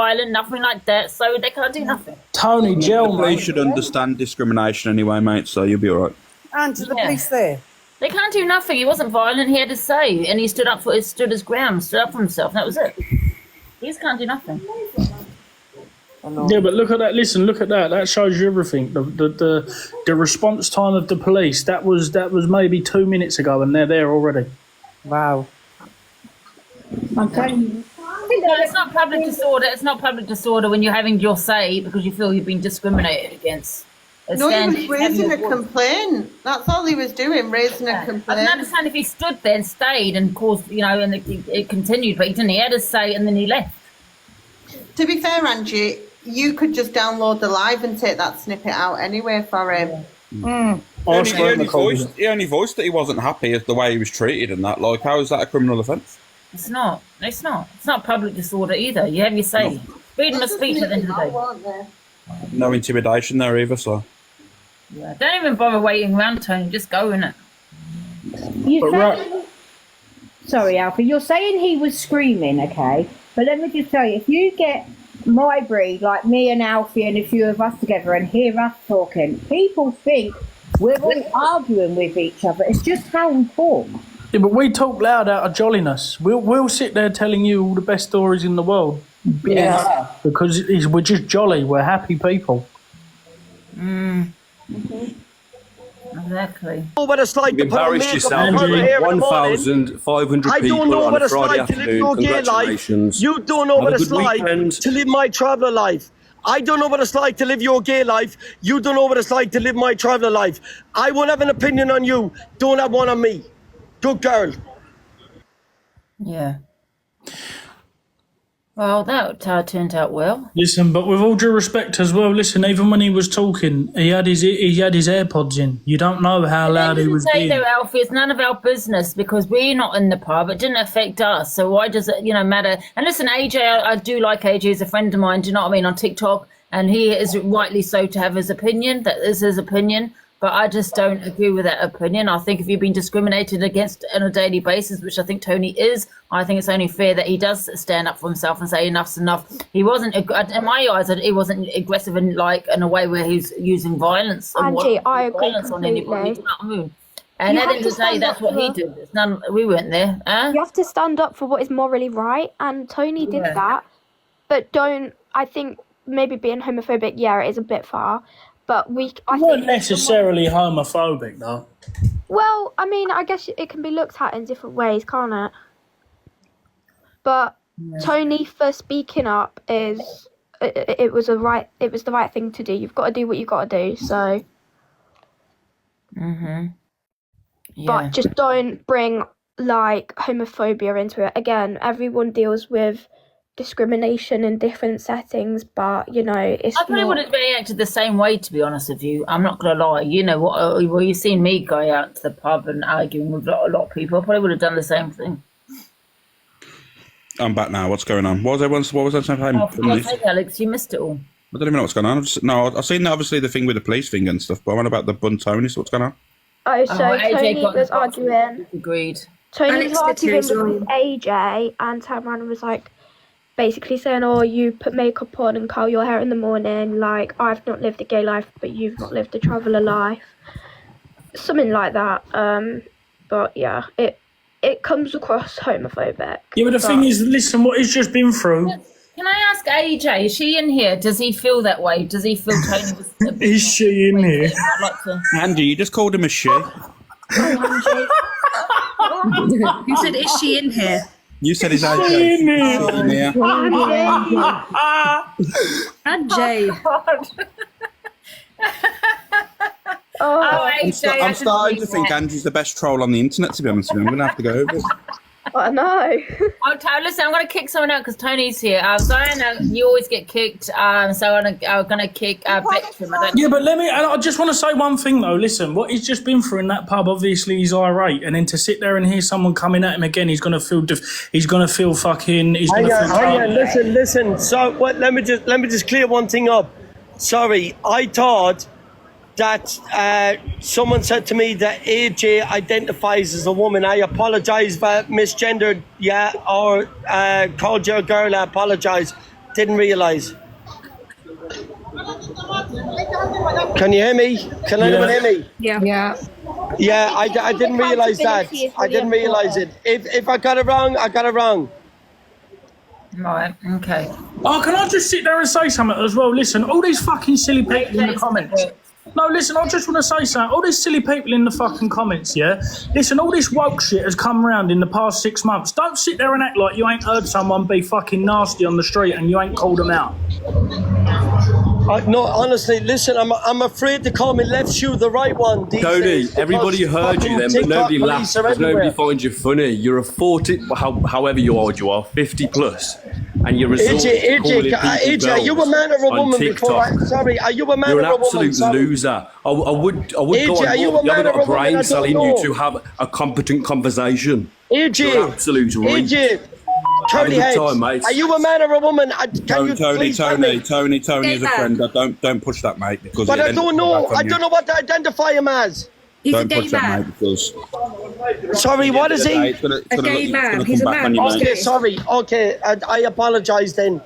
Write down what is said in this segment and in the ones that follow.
violent, nothing like that, so they can't do nothing. Tony, gel, The mate. police should understand discrimination anyway, mate, so you'll be all right. And to the police there. They can't do nothing. He wasn't violent. He had to say, and he stood his ground, stood up for himself. And that was it. These can't do nothing. Yeah, but look at that. Listen, look at that. That shows you everything. The response time of the police. That was maybe 2 minutes ago, and they're there already. Wow. I'm telling you. Well, it's not public disorder. It's not public disorder when you're having your say because you feel you've been discriminated against. No, he was raising a complaint. That's all he was doing, raising a complaint. I can understand if he stood there and stayed and caused, and it continued, but he didn't. He had a say and then he left. To be fair, Angie, you could just download the live and take that snippet out anyway for him. He only voiced that he wasn't happy with the way he was treated and that. Like, how is that a criminal offence? It's not. It's not. It's not public disorder either. You have your say. No. Freedom of speech at the end of the day. No intimidation there either, so. Yeah. Don't even bother waiting around, Tony. Just go, innit? Sorry, Alfie. You're saying he was screaming, okay? But let me just tell you, if you get my breed, like me and Alfie and a few of us together, and hear us talking, people think we're all arguing with each other. It's just how we talk. Yeah, but we talk loud out of jolliness. We'll sit there telling you all the best stories in the world. Yeah. Because we're just jolly. We're happy people. Exactly. Know what it's like You've embarrassed yourself. 1,500 I people don't know on what a it's Friday like to live afternoon. your gay life. Congratulations. You don't know Have what a it's good like weekend. to live my traveller life. I don't know what it's like to live your gay life. You don't know what it's like to live my traveller life. I won't have an opinion on you. Don't have one on me. Good girl. Yeah. Well, that turned out well. Listen, but with all due respect as well, listen, even when he was talking, he had his AirPods in. You don't know how loud he was being. There, Alfie, it's none of our business because we're not in the pub. It didn't affect us. So why does it, matter? And listen, AJ, I do like AJ. He's a friend of mine, do you know what I mean, on TikTok. And he is rightly so to have his opinion. That is his opinion. But I just don't agree with that opinion. I think if you've been discriminated against on a daily basis, which I think Tony is, I think it's only fair that he does stand up for himself and say enough's enough. He wasn't, in my eyes, he wasn't aggressive in a way where he's using violence. Angie, I agree violence completely. On anybody. And at the end of the day, that's what he did. It's none. We weren't there. You have to stand up for what is morally right, and Tony did that. But I think maybe being homophobic, it is a bit far. But I weren't necessarily homophobic, though. Well, I mean, I guess it can be looked at in different ways, can't it? But Tony, for speaking up, it was the right thing to do. You've got to do what you've got to do. So. Yeah. But just don't bring homophobia into it. Again, everyone deals with discrimination in different settings, but it's I probably would have reacted the same way, to be honest with you. I'm not gonna lie. Well, you've seen me go out to the pub and arguing with a lot of people. I probably would have done the same thing. I'm back now. What's going on? What was that saying? Alex, you missed it all. I don't even know what's going on. I've seen obviously the thing with the police thing and stuff, but I went about the bun Tony, so what's going on? Tony was arguing. Agreed. Tony was arguing with AJ, and turned around and was basically saying, you put makeup on and curl your hair in the morning, I've not lived a gay life, but you've not lived a traveller life. Something like that. But yeah, it comes across homophobic. Yeah, but the thing is, listen, what he's just been through. Can I ask AJ, is she in here? Does he feel that way? Does he feel Tony was Is she in here? I'd like to... Andy, you just called him a she. You said, is she in here? You said his AJ. Angie. I'm starting to think Andrew's the best troll on the internet, to be honest with you. I'm going to have to go over it. I know. Listen, I'm going to kick someone out because Tony's here. Diana, you always get kicked, so I'm going to kick Beckton. Yeah, but I just want to say one thing, though. Listen, what he's just been through in that pub, obviously he's irate, and then to sit there and hear someone coming at him again, he's going to feel fucking... Listen. So, let me just clear one thing up. Sorry, I thought that someone said to me that AJ identifies as a woman. I apologise for misgendered, or called you a girl. I apologise. Didn't realise. Can you hear me? Can anyone hear me? Yeah. Yeah, I didn't realise that. I didn't realise it. If I got it wrong, I got it wrong. Right, okay. Oh, can I just sit there and say something as well? Listen, all these fucking silly people in the comments. No, listen, I just want to say something. All these silly people in the fucking comments, yeah? Listen, all this woke shit has come around in the past 6 months. Don't sit there and act like you ain't heard someone be fucking nasty on the street and you ain't called them out. No, honestly, listen, I'm afraid to call me left shoe the right one. Tony, everybody heard you then, but nobody laughed because nobody finds you funny. You're a 40, however old you are, 50 plus, and you're AJ, are you a man or a woman before? Sorry, are you a man or a woman? You're an absolute loser. I would go AJ, on. you haven't got a brain telling you to have a competent conversation. AJ, you're absolute AJ. Curly heads. Are you a man or a woman? Tony is a friend. Don't push that, mate. Because but I don't know. I don't know what to identify him as. He's don't a gay push man. that, mate, because sorry, what is he? A gay man. He's a man. Okay, sorry. Okay, I apologise then.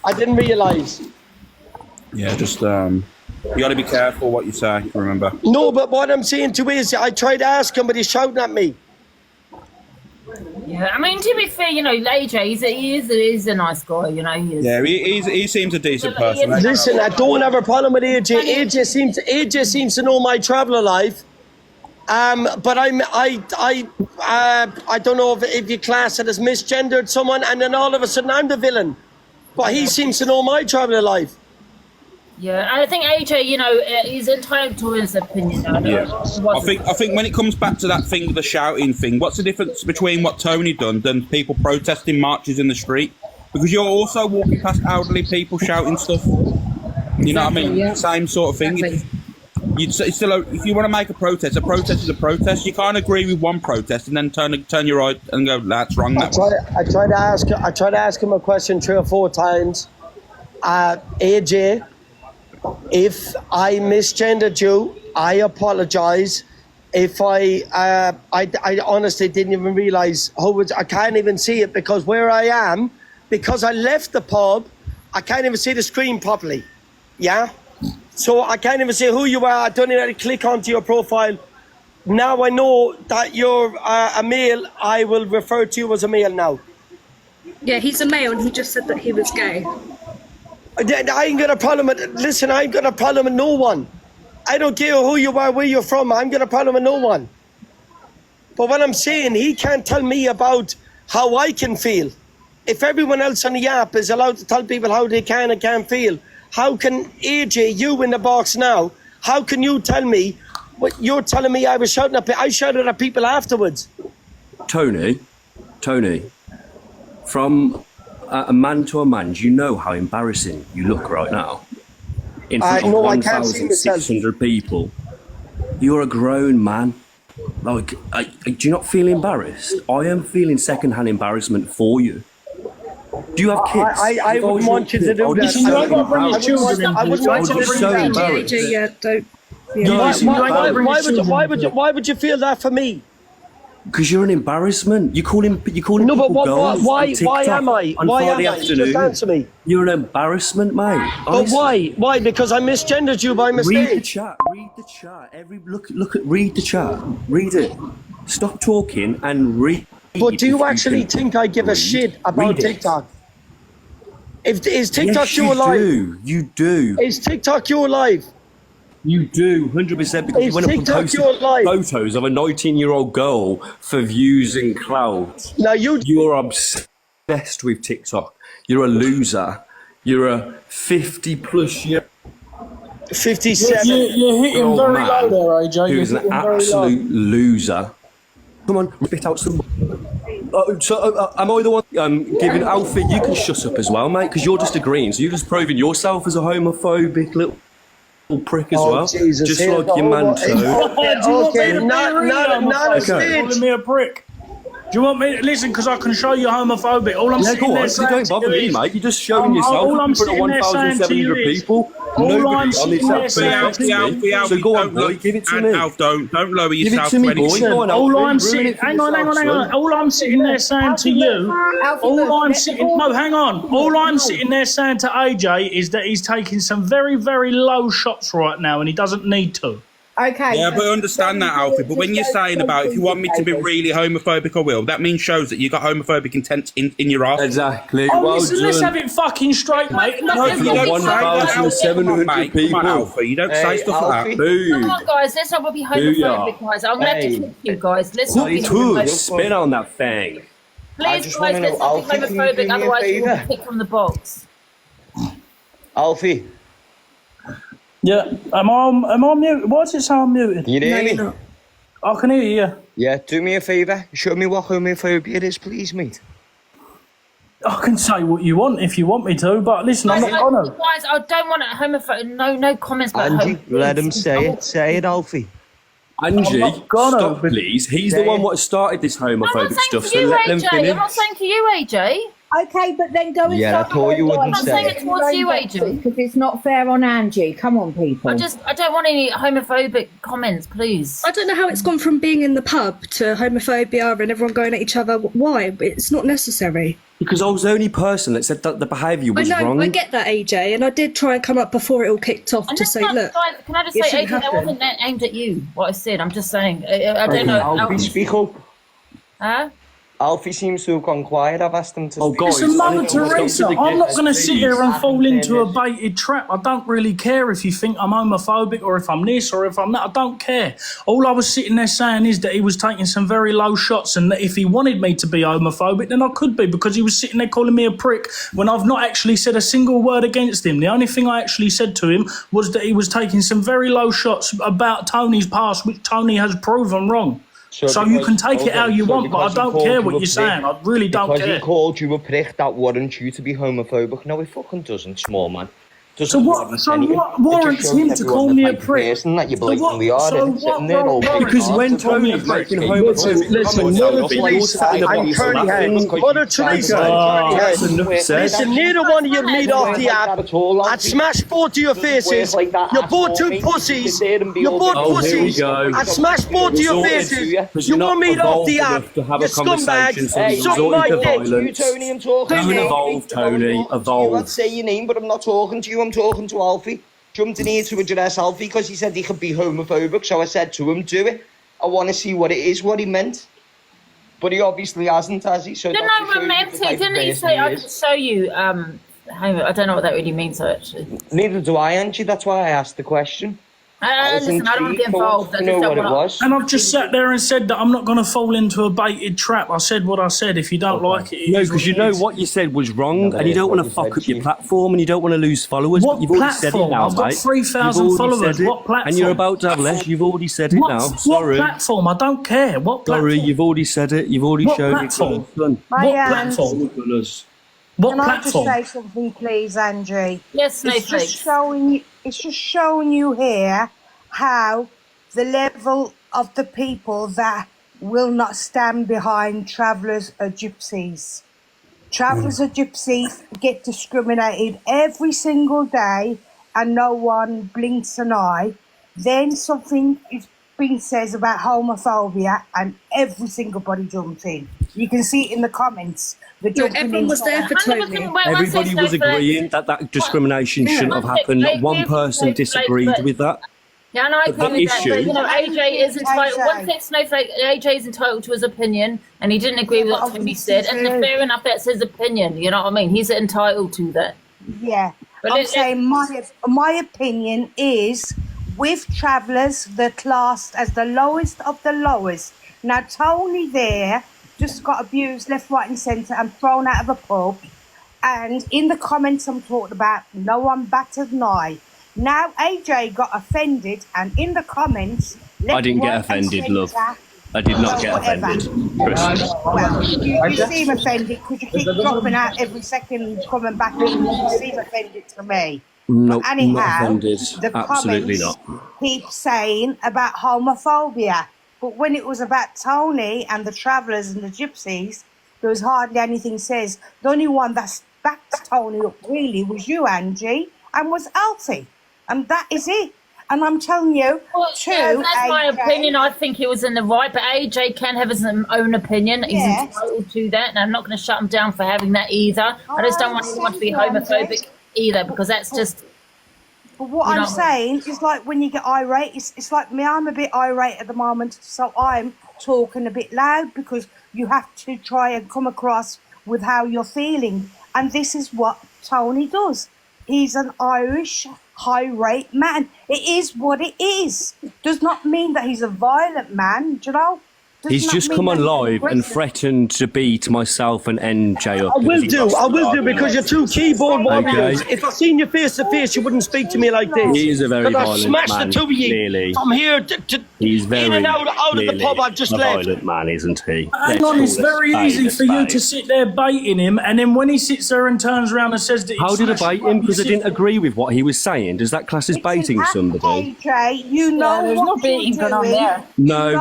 I didn't realise. Yeah, just you got to be careful what you say. Remember. No, but what I'm saying to you is, I tried to ask him, but he's shouting at me. Yeah, I mean, to be fair, you know, AJ, he is a nice guy, you know. Yeah, he seems a decent person. Listen, I don't have a problem with AJ. AJ seems to know my traveller life. But I don't know if you class it as misgendered someone, and then all of a sudden I'm the villain. But he seems to know my traveller life. Yeah, I think AJ, you know, he's entitled to his opinion. I think when it comes back to that thing, the shouting thing, what's the difference between what Tony done than people protesting marches in the street? Because you're also walking past elderly people shouting stuff. You know what I mean? Yeah. Same sort of thing. Exactly. If you want to make a protest is a protest. You can't agree with one protest and then turn your eye and go, that's wrong. I tried to ask him a question 3 or 4 times. AJ, if I misgendered you, I apologise. If I honestly didn't even realise I can't even see it because where I am, because I left the pub, I can't even see the screen properly. Yeah? So I can't even see who you are. I don't even have to click onto your profile. Now I know that you're a male. I will refer to you as a male now. Yeah, he's a male and he just said that he was gay. I ain't got a problem with, listen, I ain't got a problem with no one. I don't care who you are, where you're from, I ain't got a problem with no one. But what I'm saying, he can't tell me about how I can feel. If everyone else on the app is allowed to tell people how they can and can't feel, how can AJ, you in the box now, how can you tell me what you're telling me I was shouting at people? I shouted at people afterwards. Tony, from a man to a man, do you know how embarrassing you look right now? In front of 1,600 people. You're a grown man. Like, do you not feel embarrassed? I am feeling second-hand embarrassment for you. Do you have kids? I wouldn't want you to do that. I wouldn't want you to do that. Why would you feel that for me? Because you're an embarrassment. You call him. No, but why am I? Why am I? Just answer me. You're an embarrassment, mate. But why? Why? Because I misgendered you by mistake. Read the chat. Read the chat. Read the chat. Read it. Stop talking and read. But do you actually think I give a shit about TikTok? Is TikTok your life? You do. Is TikTok your life? You do, 100%, because you went up and posted photos of a 19-year-old girl for views and clout. Now you're obsessed with TikTok. You're a loser. You're a 50-plus year. 57. You're hitting very low there, AJ. Who's an absolute loser. Come on, spit out some. Am I the one giving Alfie? You can shut up as well, mate, because you're just agreeing. So you're just proving yourself as a homophobic little prick as well. Jesus, just like your man too. Not a stage. Calling me a prick. Do you want me to listen? Because I can show you homophobic. All I'm saying go on. You don't bother me, mate. You're just showing yourself in front of 1,700 people. All I'm Nobody on this sitting there app saying to you, So go on, boy, give it to me. Alf, don't lower Give it yourself to me, boy. anything. Go on, all Alfie, I'm ruin sitting, it for hang on, yourself, son. all I'm sitting there saying to you, all I'm sitting there saying to AJ is that he's taking some very, very low shots right now and he doesn't need to. Okay. Yeah, but I understand that, Alfie. But when you're saying about if you want me to be really homophobic, I will. That means shows that you got homophobic intent in your ass. Exactly. Oh, well listen, let's have it fucking straight, mate. No, you don't 1,700 people. Come on, Alfie. You don't say stuff like that. Boom. Come on, guys. Let's not be homophobic, guys. I'm going to have to kick you guys. Let's not be homophobic. Spin on that thing. Please, guys, let's not be homophobic. Otherwise, you'll be kicked from the box. Alfie. Yeah, am I muted? Why does it say I'm muted? You hear me? I can hear you, yeah. Yeah, do me a favour. Show me what homophobia is, please, mate. I can say what you want if you want me to, but listen, I'm not gonna. Guys, I don't want a homophobic. No comments about Angie, let him say it. Say it, Alfie. Angie, gonna, stop, please. He's the one what started this homophobic stuff, so let them finish. I'm not saying to you, AJ. Okay, but then go and Yeah, I thought you wouldn't I'm saying it towards you, AJ. Because it's not fair on Angie. Come on, people. I don't want any homophobic comments, please. I don't know how it's gone from being in the pub to homophobia and everyone going at each other. Why? It's not necessary. Because I was the only person that said that the behaviour was wrong. I get that, AJ, and I did try and come up before it all kicked off to say, look. Can I just say, AJ, that wasn't aimed at you, what I said. I'm just saying. I don't know. Alfie, speak up. Huh? Alfie seems to have gone quiet. I've asked him to speak. Listen, Mother Teresa, I'm not going to sit here and fall into a baited trap. I don't really care if you think I'm homophobic or if I'm this or if I'm that. I don't care. All I was sitting there saying is that he was taking some very low shots and that if he wanted me to be homophobic, then I could be, because he was sitting there calling me a prick when I've not actually said a single word against him. The only thing I actually said to him was that he was taking some very low shots about Tony's past, which Tony has proven wrong. So you can take it how you want, but I don't care what you're saying. I really don't care. Because he called you a prick, that warrants you to be homophobic. No, it fucking doesn't, small man. So what warrants him to call me a prick? That you blatantly are, sitting there all because when Tony is making homophobic Mother Teresa, listen, neither one of you meet off the app. I'd smash both of your faces. You're both two pussies. You're both pussies. I'd smash both of your faces. You won't meet off the app. You scumbags. Suck my dick. You, Tony, I'm talking to you. Evolve, Tony, evolve. You won't say your name, but I'm not talking to you. I'm talking to Alfie. Jumped in here to address Alfie because he said he could be homophobic, so I said to him, do it. I want to see what it is, what he meant. But he obviously hasn't, has he? So didn't he say I could show you I don't know what that really means, actually. Neither do I, Angie. That's why I asked the question. Listen, I don't want to get involved. And I've just sat there and said that I'm not going to fall into a baited trap. I said what I said. If you don't like it, no, because you know what you said was wrong, and you don't want to fuck up your platform, and you don't want to lose followers. What You've already said it now, I've got 3,000 followers. What platform? And you're about to have less. You've already said it now. Sorry. What platform? I don't care. What platform? Sorry, you've already said it. You've already showed it. What platform? Can I just say something, please, Angie? Yes, Snowflake. It's just showing you here how the level of the people that will not stand behind travellers or gypsies. Travellers or gypsies get discriminated every single day and no one blinks an eye. Then something is being said about homophobia and every single body jumps in. You can see it in the comments. Everyone was there for Tony. Everybody was agreeing that discrimination shouldn't have happened. Not one person disagreed with that. Yeah, and I agree with that. But, AJ is entitled. One thing, Snowflake, AJ is entitled to his opinion, and he didn't agree with what Tony said. And fair enough, that's his opinion. You know what I mean? He's entitled to that. Yeah, but I'm saying my opinion is with travellers, they're classed as the lowest of the lowest. Now, Tony there just got abused left, right, and centre and thrown out of a pub. And in the comments, I'm talking about no one battered an eye. Now AJ got offended, and in the comments, I didn't get offended, love. I did not get offended. Well, you seem offended because you keep dropping out every second and coming back in. You seem offended to me. No, anyhow, not offended. The Absolutely comments not. keep saying about homophobia, but when it was about Tony and the travellers and the gypsies, there was hardly anything says. The only one that's backed Tony up really was you, Angie, and was Alfie. And that is it. And I'm telling you, that's my opinion. I think he was in the right, but AJ can have his own opinion. He's entitled to that, and I'm not going to shut him down for having that either. I just don't want anyone to be homophobic either, because that's just... But what I'm saying is, like, when you get irate, it's like me, I'm a bit irate at the moment, so I'm talking a bit loud, because you have to try and come across with how you're feeling. And this is what Tony does. He's an Irish irate man. It is what it is. Does not mean that he's a violent man, do you know? He's just come on live and threatened to beat myself and NJ up. I will do, because you're two keyboard warriors. Okay. If I seen you face to face, you wouldn't speak to me like this. He is a very violent man, the two of you. Clearly. I'm here to he's very, in and out of the pub I've just left. Violent man, isn't he? Hang on, it's very easy for you to sit there baiting him, and then when he sits there and turns around and says that... How did I bait him? Because I didn't agree with what he was saying. Does that class as baiting somebody? AJ, you know there's no baiting going on there. No.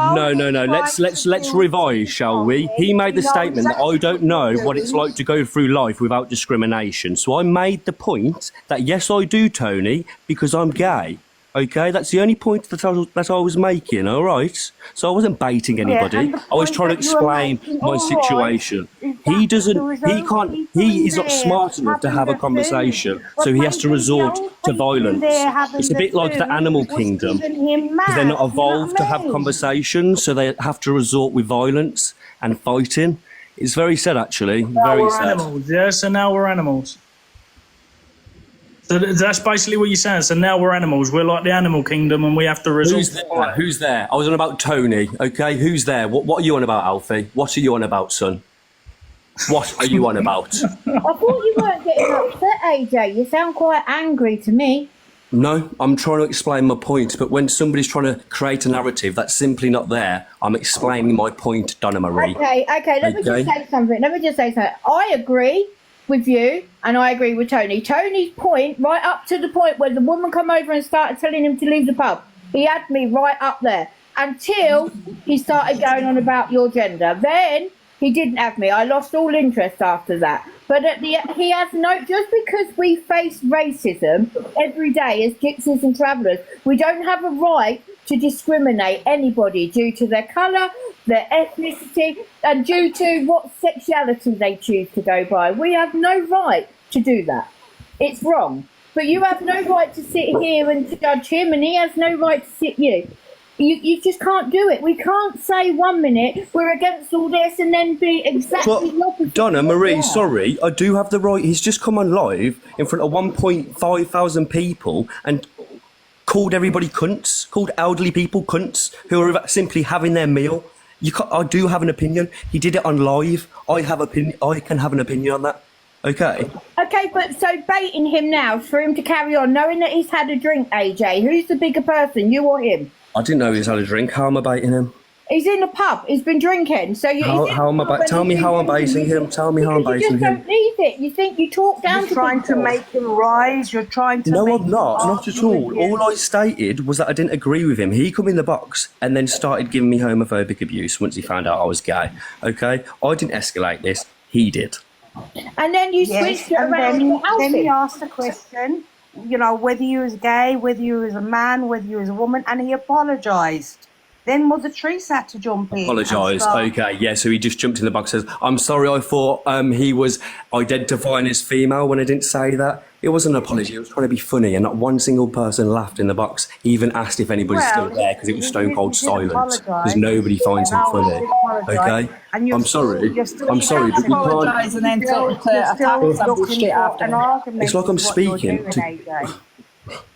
Let's revise, shall we? He made the statement that I don't know what it's like to go through life without discrimination. So I made the point that yes, I do, Tony, because I'm gay. Okay, that's the only point that I was making, all right? So I wasn't baiting anybody. I was trying to explain my situation. He is not smart enough to have a conversation, so he has to resort to violence. It's a bit like the animal kingdom, because they're not evolved to have conversations, so they have to resort with violence and fighting. It's very sad, actually. Very sad. Animals, yeah, so now we're animals. So that's basically what you're saying. So now we're animals. We're like the animal kingdom, and we have to resort. Who's there? I was on about Tony. Okay, who's there? What are you on about, Alfie? What are you on about, son? What are you on about? I thought you weren't getting upset, AJ. You sound quite angry to me. No, I'm trying to explain my point. But when somebody's trying to create a narrative that's simply not there, I'm explaining my point, Donna Marie. Okay. Let me just say something. I agree with you, and I agree with Tony. Tony's point, right up to the point where the woman come over and started telling him to leave the pub. He had me right up there until he started going on about your gender. Then he didn't have me. I lost all interest after that. But he has no, just because we face racism every day as gypsies and travellers, we don't have a right to discriminate anybody due to their colour, their ethnicity, and due to what sexuality they choose to go by. We have no right to do that. It's wrong. But you have no right to sit here and judge him, and he has no right to sit you. You just can't do it. We can't say 1 minute we're against all this and then be exactly the opposite. Donna Marie, sorry, I do have the right. He's just come on live in front of 1.5 thousand people and called everybody cunts, called elderly people cunts who are simply having their meal. I do have an opinion. He did it on live. I can have an opinion on that. Okay. Okay, but so baiting him now for him to carry on, knowing that he's had a drink, AJ, who's the bigger person, you or him? I didn't know he's had a drink. How am I baiting him? He's in the pub. He's been drinking. So how am I? Tell me how I'm baiting him. Tell me how I'm baiting him. You just don't leave it. You think you talk down to people. You're trying to make him rise. You're trying to. No, I'm not at all. All I stated was that I didn't agree with him. He come in the box and then started giving me homophobic abuse once he found out I was gay. Okay, I didn't escalate this. He did. And then you switched it around. Then he asked the question, you know, whether you was gay, whether you was a man, whether you was a woman, and he apologised. Then Mother Teresa had to jump in. Apologise. Okay, yeah, so he just jumped in the box and says, I'm sorry, I thought he was identifying as female when I didn't say that. It wasn't an apology, it was trying to be funny, and not one single person laughed in the box. He even asked if anybody's still there, because it was stone cold silence, because nobody finds him funny. Okay? I'm sorry, but we can't... And then it's like I'm speaking to...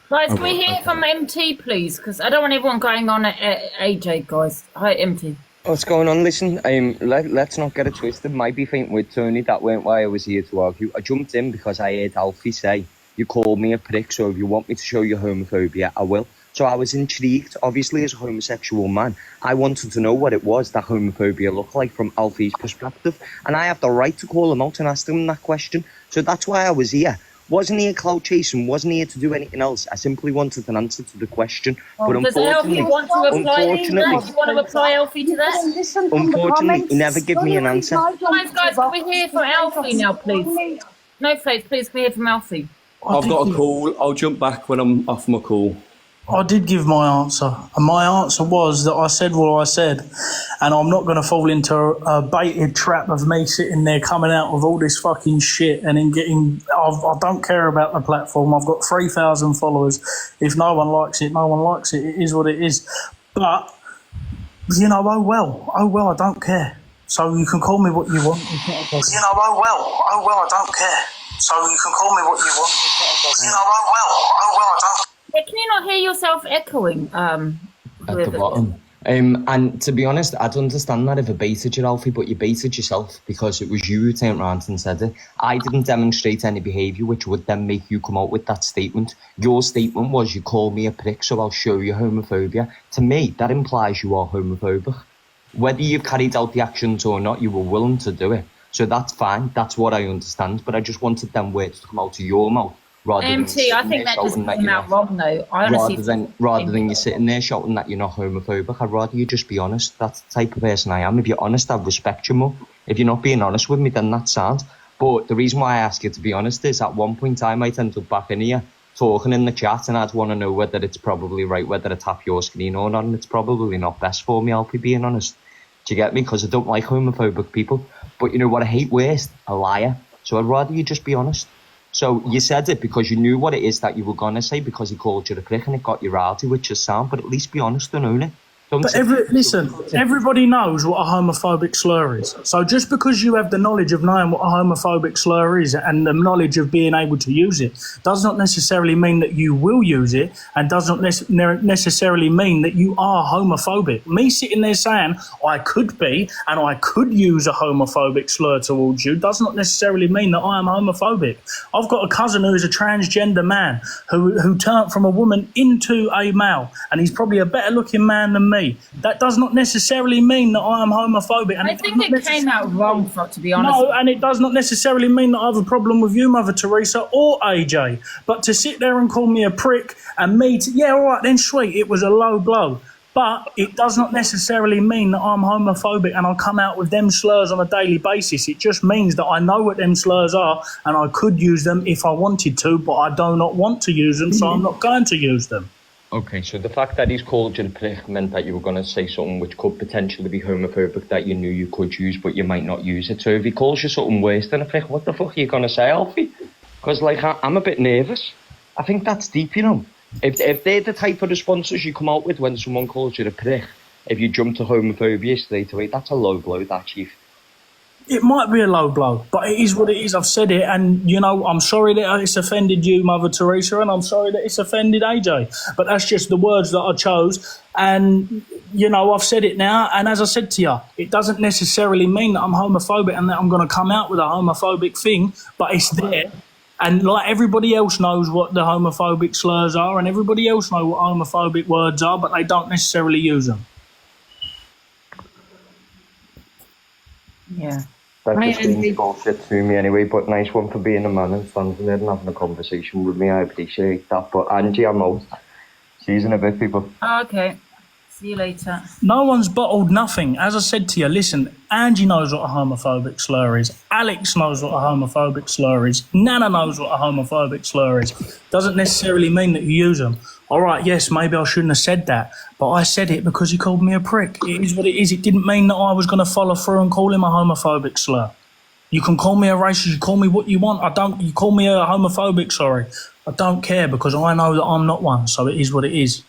Guys, can we hear from MT, please? Because I don't want everyone going on at AJ, guys. Hi, MT. What's going on? Listen, let's not get it twisted. My beefing with Tony, that weren't why I was here to argue. I jumped in because I heard Alfie say, you called me a prick, so if you want me to show you homophobia, I will. So I was intrigued, obviously, as a homosexual man. I wanted to know what it was that homophobia looked like from Alfie's perspective. And I have the right to call him out and ask him that question. So that's why I was here. Wasn't he a clout chasing? Wasn't he here to do anything else? I simply wanted an answer to the question. But unfortunately, you want to reply, Alfie, to that? Unfortunately, he never gave me an answer. Guys, can we hear from Alfie now, please? No, Faith, please, can we hear from Alfie? I've got a call. I'll jump back when I'm off my call. I did give my answer, and my answer was that I said what I said, and I'm not going to fall into a baited trap of me sitting there coming out with all this fucking shit and then getting... I don't care about the platform. I've got 3,000 followers. If no one likes it, no one likes it. It is what it is. But, you know, oh well, I don't care. So you can call me what you want. You know, oh well, I don't care. So you can call me what you want. You know, oh well, I don't. Yeah, can you not hear yourself echoing? At the bottom. And to be honest, I'd understand that if I baited you, Alfie, but you baited yourself because it was you who turned around and said it. I didn't demonstrate any behaviour which would then make you come out with that statement. Your statement was, you call me a prick, so I'll show you homophobia. To me, that implies you are homophobic. Whether you carried out the actions or not, you were willing to do it. So that's fine. That's what I understand. But I just wanted them words to come out of your mouth. MT, I think that just came out wrong, though. I honestly rather than you sitting there shouting that you're not homophobic, I'd rather you just be honest. That's the type of person I am. If you're honest, I'll respect you more. If you're not being honest with me, then that's sad. But the reason why I ask you to be honest is at one point I might end up back in here talking in the chat, and I'd want to know whether it's probably right, whether to tap your screen or not, and it's probably not best for me, I'll be being honest. Do you get me? Because I don't like homophobic people. But you know what I hate worst? A liar. So I'd rather you just be honest. So you said it because you knew what it is that you were going to say because he called you a prick and it got you rowdy, which is sound, but at least be honest and own it. Listen, everybody knows what a homophobic slur is. So just because you have the knowledge of knowing what a homophobic slur is and the knowledge of being able to use it does not necessarily mean that you will use it, and does not necessarily mean that you are homophobic. Me sitting there saying I could be and I could use a homophobic slur towards you does not necessarily mean that I am homophobic. I've got a cousin who is a transgender man who turned from a woman into a male, and he's probably a better looking man than me. That does not necessarily mean that I am homophobic. And I think it came out wrong, to be honest. No, and it does not necessarily mean that I have a problem with you, Mother Teresa, or AJ. But to sit there and call me a prick and me to... Yeah, all right, then sweet, it was a low blow. But it does not necessarily mean that I'm homophobic and I come out with them slurs on a daily basis. It just means that I know what them slurs are and I could use them if I wanted to, but I do not want to use them, so I'm not going to use them. Okay, so the fact that he's called you a prick meant that you were going to say something which could potentially be homophobic that you knew you could use, but you might not use it. So if he calls you something worse than a prick, what the fuck are you going to say, Alfie? Because, like, I'm a bit nervous. I think that's deep, you know. If they're the type of responses you come out with when someone calls you a prick, if you jump to homophobia straight away, that's a low blow, that, Chief. It might be a low blow, but it is what it is. I've said it, and, you know, I'm sorry that it's offended you, Mother Teresa, and I'm sorry that it's offended AJ. But that's just the words that I chose, and, you know, I've said it now, and as I said to you, it doesn't necessarily mean that I'm homophobic and that I'm going to come out with a homophobic thing, but it's there. And, like, everybody else knows what the homophobic slurs are, and everybody else knows what homophobic words are, but they don't necessarily use them. Yeah. That just means bullshit to me anyway, but nice one for being a man and standing there and having a conversation with me. I appreciate that. But Angie, I'm out. See you in a bit, people. Oh, okay. See you later. No one's bottled nothing. As I said to you, listen, Angie knows what a homophobic slur is. Alex knows what a homophobic slur is. Nana knows what a homophobic slur is. Doesn't necessarily mean that you use them. All right, yes, maybe I shouldn't have said that, but I said it because he called me a prick. It is what it is. It didn't mean that I was going to follow through and call him a homophobic slur. You can call me a racist, you call me what you want. You call me a homophobic, sorry. I don't care because I know that I'm not one, so it is what it is.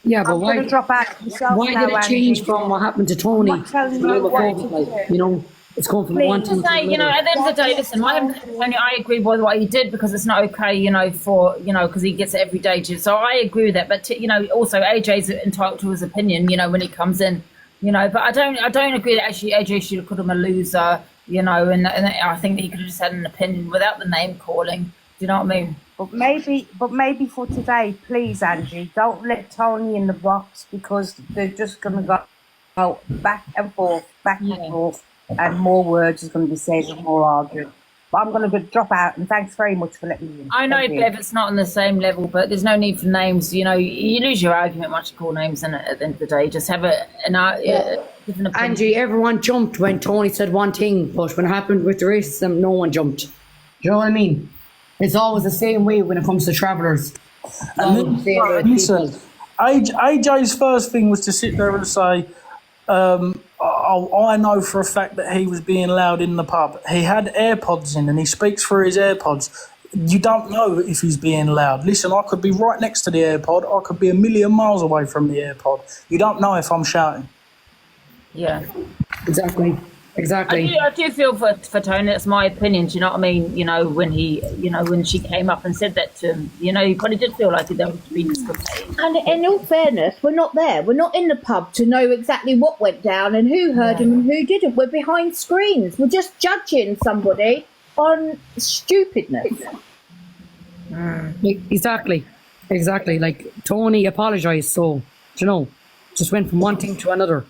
Yeah, but why did it change from what happened to Tony? You know, it's going from one thing to another. You know, at the end of the day, listen, I agree with what he did because it's not okay, you know, because he gets it every day. So I agree with that. But, you know, also AJ's entitled to his opinion, you know, when he comes in, you know. But I don't agree that actually AJ should have called him a loser, you know, and I think he could have just had an opinion without the name calling. Do you know what I mean? But maybe for today, please, Angie, don't let Tony in the box because they're just going to go back and forth, and more words is going to be said and more arguing. But I'm going to drop out, and thanks very much for letting me in. I know, Bev, it's not on the same level, but there's no need for names. You know, you lose your argument once you call names, and at the end of the day, just have different opinion. Angie, everyone jumped when Tony said one thing, but when it happened with the racism, no one jumped. Do you know what I mean? It's always the same way when it comes to travellers. And listen, AJ's first thing was to sit there and say, I know for a fact that he was being loud in the pub. He had AirPods in and he speaks through his AirPods. You don't know if he's being loud. Listen, I could be right next to the AirPod. I could be a million miles away from the AirPod. You don't know if I'm shouting. Yeah. Exactly. I do feel for Tony. That's my opinion. Do you know what I mean? You know, when when she came up and said that to him, you know, he probably did feel like they were being discriminated. And in all fairness, we're not there. We're not in the pub to know exactly what went down and who heard him and who didn't. We're behind screens. We're just judging somebody on stupidness. Exactly. Like, Tony apologised, so, you know, just went from one thing to another.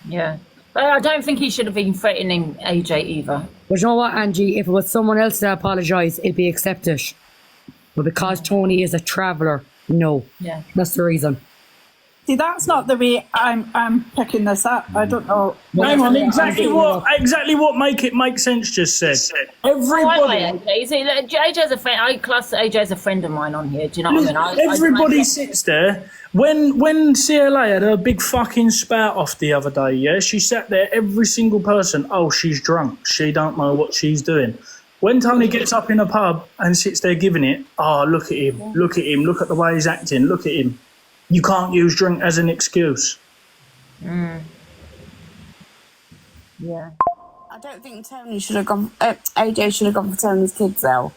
Yeah. But I don't think he should have been threatening AJ either. But you know what, Angie? If it was someone else that apologised, it'd be accepted. But because Tony is a traveller, no. Yeah. That's the reason. See, that's not the way I'm picking this up. I don't know. Hang on, exactly what make sense just said. Everybody. AJ's a friend. I class AJ as a friend of mine on here. Do you know what I mean? Everybody sits there. When CLA had her big fucking spout off the other day, yeah, she sat there, every single person, oh, she's drunk, she don't know what she's doing. When Tony gets up in a pub and sits there giving it, oh, look at him, look at the way he's acting, look at him. You can't use drink as an excuse. Yeah. I don't think Tony should have gone. AJ should have gone for Tony's kids though.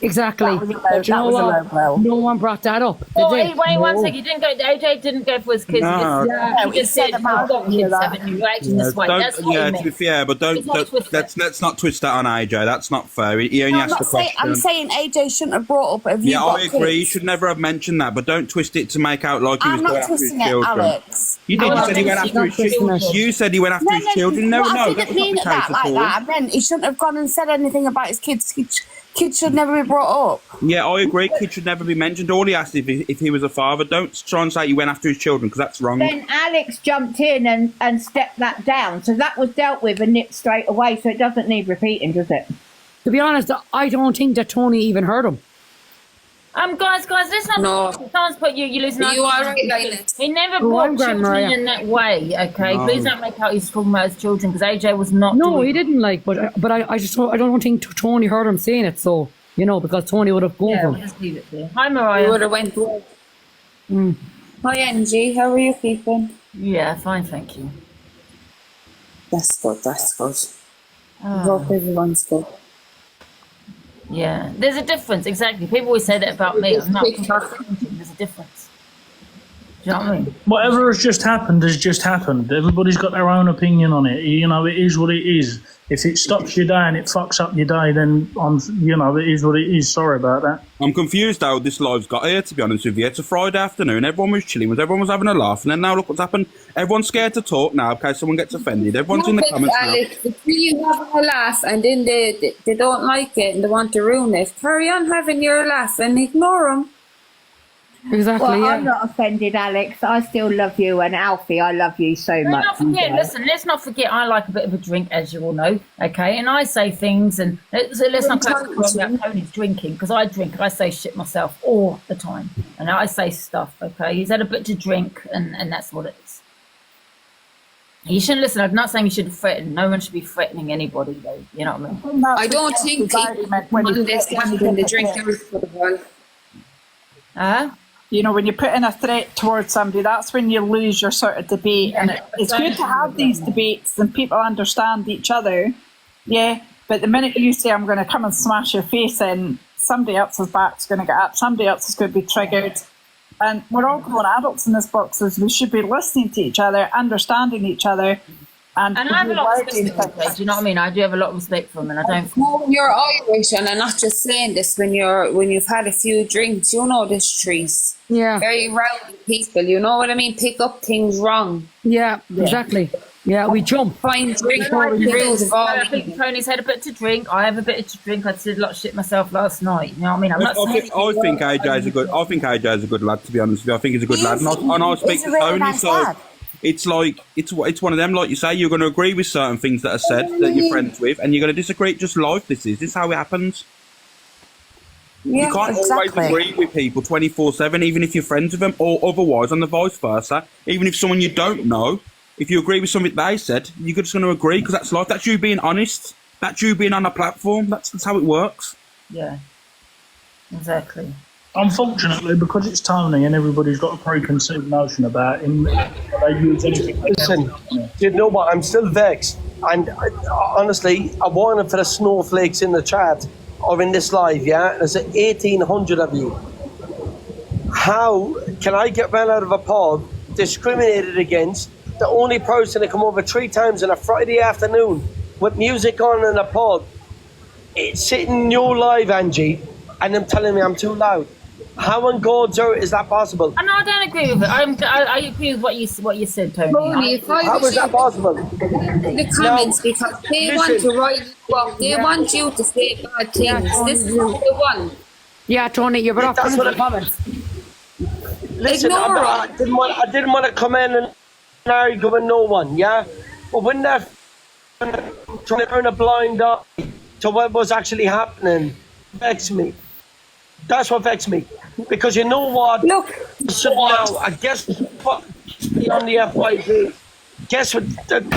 Exactly. That was a low blow. No one brought that up. Wait 1 second. AJ didn't go for his kids. No. He just said about kids haven't you acting this way. That's what to be fair, but let's not twist that on AJ. That's not fair. He only asked the question. I'm saying AJ shouldn't have brought up. Yeah, I agree. You should never have mentioned that, but don't twist it to make out like he was going after his children. Alex. You did. You said he went after his children. You said he went after his children. No, I that didn't was mean not the that case like at all. that. I meant he shouldn't have gone and said anything about his kids. Kids should never be brought up. Yeah, I agree. Kids should never be mentioned. All he asked if he was a father. Don't try and say he went after his children because that's wrong. Then Alex jumped in and stepped that down. So that was dealt with and nipped straight away. So it doesn't need repeating, does it? To be honest, I don't think that Tony even heard him. Guys, let's not. No. Someone's put you losing. You are right, Lila. He never brought children in that way. Okay, please don't make out he's talking about his children because AJ was not. No, he didn't but I don't think Tony heard him saying it. So you know, because Tony would have gone for him. We'll just leave it there. Hi, Mariah. You would have went through. Hi, Angie. How are you keeping? Yeah, fine, thank you. That's good. Oh. Hope everyone's good. Yeah, there's a difference, exactly. People always say that about me. I'm not. There's a difference. Do you know what I mean? Whatever has just happened has just happened. Everybody's got their own opinion on it. You know, it is what it is. If it stops your day and it fucks up your day, then it is what it is. Sorry about that. I'm confused how this live's got here, to be honest with you. It's a Friday afternoon. Everyone was chilling. Everyone was having a laugh. And then now look what's happened. Everyone's scared to talk now in case someone gets offended. Everyone's in the comments now. Alex, if you have a laugh and then they don't like it and they want to ruin it, carry on having your laugh and ignore them. Exactly. Well, I'm not offended, Alex. I still love you, and Alfie, I love you so much. Let's not forget. I like a bit of a drink, as you all know. Okay, and I say things, and let's not talk about Tony's drinking because I drink. I say shit myself all the time, and I say stuff. Okay, he's had a bit to drink, and that's what it is. You shouldn't listen. I'm not saying you should threaten. No one should be threatening anybody, though. You know what I mean? I don't think when the drink everything. You know, when you put in a threat towards somebody, that's when you lose your sort of debate. And it's good to have these debates and people understand each other. Yeah, but the minute you say, I'm going to come and smash your face in, somebody else's back's going to get up, somebody else is going to be triggered. And we're all grown adults in this box, so we should be listening to each other, understanding each other. And I have a lot of respect for him. Do you know what I mean? I do have a lot of respect for him, and I don't. No, when you're Irish, and I'm not just saying this. When you've had a few drinks, you know the streets. Yeah. Very rowdy people. You know what I mean? Pick up things wrong. Yeah, exactly. Yeah, we jump. Find drink. I think Tony's had a bit to drink. I have a bit to drink. I did a lot of shit myself last night. You know what I mean? I think AJ's a good lad. To be honest with you, I think he's a good lad. And I speak to Tony, so. It's like it's one of them, like you say, you're going to agree with certain things that are said that you're friends with, and you're going to disagree. Just life. This is how it happens. You can't always agree with people 24/7, even if you're friends with them, or otherwise on the vice versa. Even if someone you don't know, if you agree with something they said, you're just going to agree because that's life. That's you being honest. That's you being on a platform. That's how it works. Yeah, exactly. Unfortunately, because it's Tony and everybody's got a preconceived notion about him, they use anything. Listen, you know what? I'm still vexed. And honestly, I wanted for the snowflakes in the chat or in this live, yeah? There's 1,800 of you. How can I get ran out of a pub, discriminated against, the only person to come over 3 times on a Friday afternoon with music on in a pub, it's sitting in your live, Angie, and them telling me I'm too loud? How on God's earth is that possible? No, I don't agree with it. I agree with what you said, Tony. How is that possible? The comments, because they want to write up. They want you to say bad things. This is the one. Yeah, Tony, you're better off the comments. Listen, I didn't want to come in and argue with no one, yeah? But when they're trying to turn a blind eye to what was actually happening, it vexed me. That's what vexed me. Because you know what? Look. So now, I guess what on the FYP. Guess what?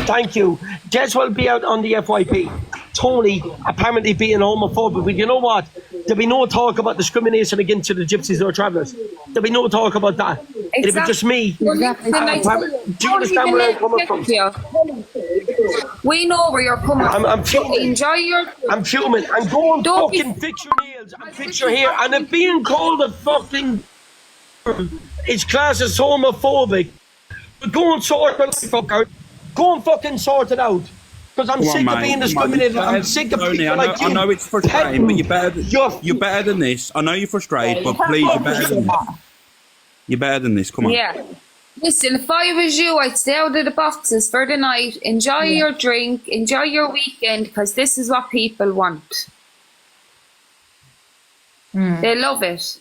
Thank you. Guess what'll be out on the FYP? Tony apparently being homophobic. But you know what? There'll be no talk about discrimination against the gypsies or travellers. There'll be no talk about that. Exactly. It'll be just me. Exactly. Do you understand where I'm coming from? We know where you're coming from. I'm fuming. Enjoy your... I'm fuming. And go and fucking fix your nails and fix your hair. And if being called a fucking... is classed as homophobic, go and sort it out. Go and fucking sort it out. Because I'm sick of being discriminated. I'm sick of people like you. I know it's frustrating, but you're better than this. I know you're frustrated, but please, you're better than this. You're better than this. Come on. Yeah. Listen, if I was you, I'd stay out of the boxes for the night. Enjoy your drink. Enjoy your weekend, because this is what people want. They love it.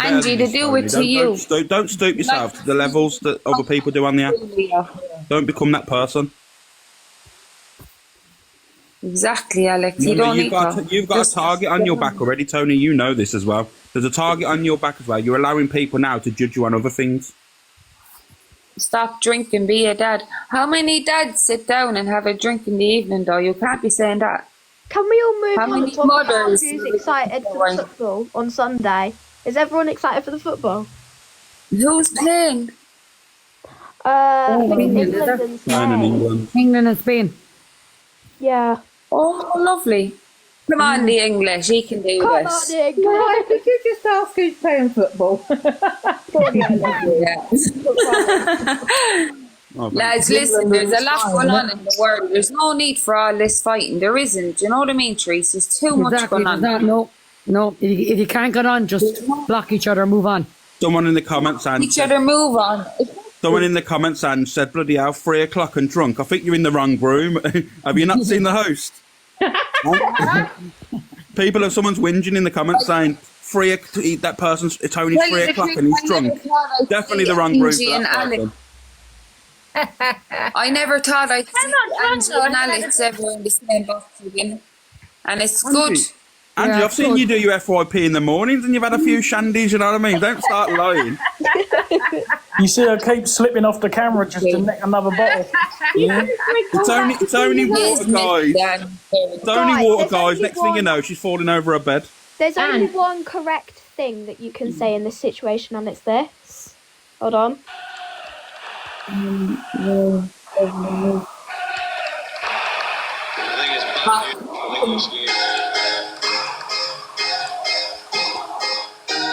Angie, to do it to you. Don't stoop yourself to the levels that other people do on the app. Don't become that person. Exactly, Alex. You don't need to. You've got a target on your back already, Tony. You know this as well. There's a target on your back as well. You're allowing people now to judge you on other things. Stop drinking, be a dad. How many dads sit down and have a drink in the evening, though? You can't be saying that. Can we all move How on many to talk about mothers who's excited for football on Sunday? Is everyone excited for the football? Who's playing? I think England and Spain. England and Spain. Yeah. Oh, lovely. Come on, the English. He can do this. Why did you just ask who's playing football? Lads, listen, there's a lot going on in the world. There's no need for all this fighting. There isn't. Do you know what I mean, Therese? There's too much going on. No. If you can't get on, just block each other, move on. Someone in the comments and move on. Someone in the comments and said, bloody hell, 3 o'clock and drunk. I think you're in the wrong room. Have you not seen the host? Someone's whinging in the comments saying, that person's, Tony's 3 o'clock and he's drunk. Definitely the wrong room for that person. I never thought I'd see Angie and Alex ever in the same box again. And it's good. Angie, I've seen you do your FYP in the mornings and you've had a few shandies, you know what I mean? Don't start lying. You see her keep slipping off the camera just to nick another bottle. Yeah. It's only water, guys. It's only water, guys. Next thing you know, she's falling over her bed. There's only one correct thing that you can say in this situation, and it's this. Hold on.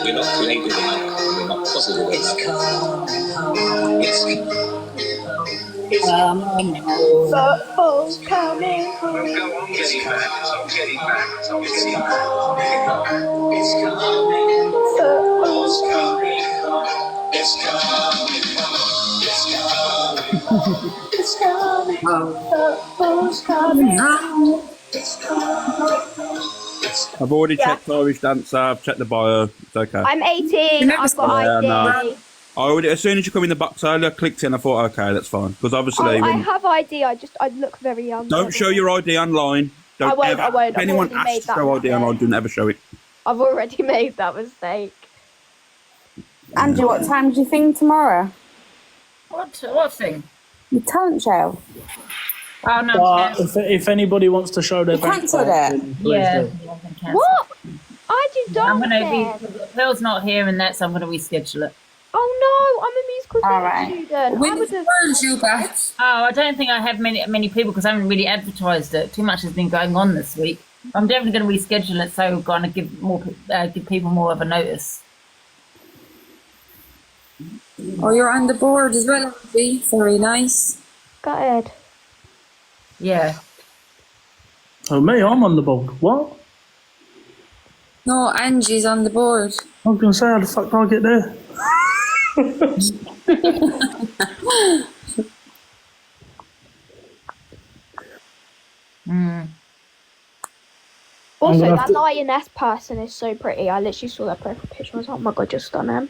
We're not creative enough. We're not positive enough. It's coming home. It's coming home. Football's coming home. It's coming home. It's coming home. It's coming home. Football's coming home. It's coming home. It's coming home. Football's coming home. It's coming home. I've already checked Irish Dancer, I've checked the bio, it's okay. I'm 18, I've got ID. As soon as you come in the box earlier, I clicked in, I thought, okay, that's fine. Because obviously... I have ID, I look very young. Don't show your ID online. I won't. If anyone asks to show ID online, don't ever show it. I've already made that mistake. Angie, what time do you think tomorrow? What thing? The talent show. Oh no. If anybody wants to show their You bank cancelled card, it? then please Yeah. do. What? I just don't. I'm gonna be. Phil's not here, and so I'm gonna reschedule it. Oh no, I'm a musical theatre right. student. When I would have. is you back? Oh, I don't think I have many people because I haven't really advertised it. Too much has been going on this week. I'm definitely going to reschedule it, so we're going to give people more of a notice. Oh, you're on the board as well, Angie. Very nice. Go ahead. Yeah. Oh, me? I'm on the board. What? No, Angie's on the board. I was going to say, how the fuck do I get there? Also, that lioness person is so pretty. I literally saw that profile picture. I was like, oh my god, you're stunning.